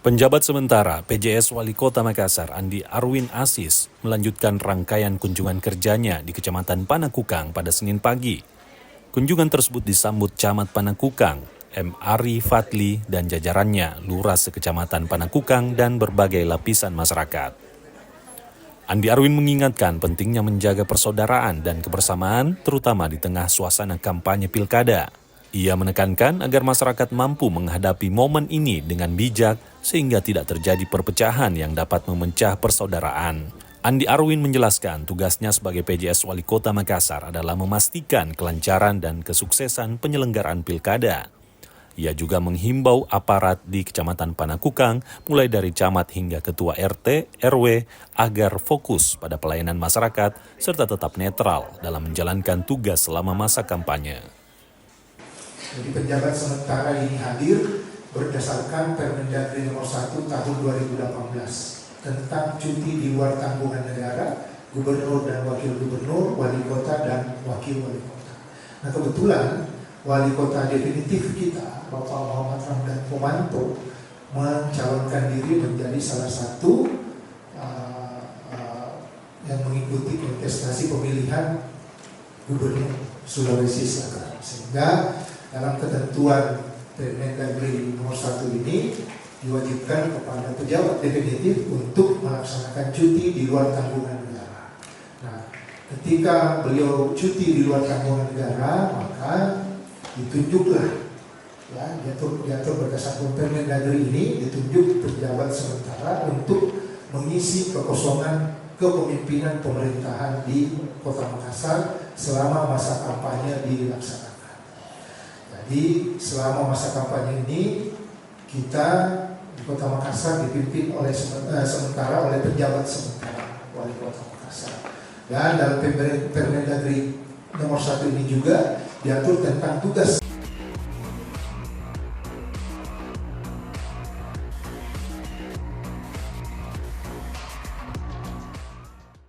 Penjabat sementara PJS Wali Kota Makassar Andi Arwin Asis melanjutkan rangkaian kunjungan kerjanya di Kecamatan Panakukang pada Senin pagi. Kunjungan tersebut disambut Camat Panakukang, M. Ari Fadli dan jajarannya, Lurah Sekecamatan Panakukang dan berbagai lapisan masyarakat. Andi Arwin mengingatkan pentingnya menjaga persaudaraan dan kebersamaan terutama di tengah suasana kampanye pilkada. Ia menekankan agar masyarakat mampu menghadapi momen ini dengan bijak sehingga tidak terjadi perpecahan yang dapat memecah persaudaraan. Andi Arwin menjelaskan tugasnya sebagai PJS Wali Kota Makassar adalah memastikan kelancaran dan kesuksesan penyelenggaraan pilkada. Ia juga menghimbau aparat di Kecamatan Panakukang, mulai dari camat hingga ketua RT, RW, agar fokus pada pelayanan masyarakat serta tetap netral dalam menjalankan tugas selama masa kampanye. Jadi penjabat sementara ini hadir berdasarkan Permendagri nomor 1 tahun 2018 tentang cuti di luar tanggungan negara, gubernur dan wakil gubernur, wali kota dan wakil wali kota. Nah kebetulan wali kota definitif kita, Bapak Muhammad Ramdan Pomanto, mencalonkan diri menjadi salah satu yang mengikuti kontestasi pemilihan gubernur Sulawesi Selatan. Sehingga dalam ketentuan Permendagri nomor 1 ini diwajibkan kepada pejabat definitif untuk melaksanakan cuti di luar tanggungan negara. Nah, ketika beliau cuti di luar tanggungan negara, maka ditunjuklah, ya, diatur berdasarkan Permendagri ini, ditunjuk pejabat sementara untuk mengisi kekosongan kepemimpinan pemerintahan di Kota Makassar selama masa kampanye dilaksanakan. Jadi selama masa kampanye ini kita di Kota Makassar dipimpin oleh sementara oleh penjabat sementara Wali Kota Makassar. Dan dalam Permendagri nomor 1 ini juga diatur tentang tugas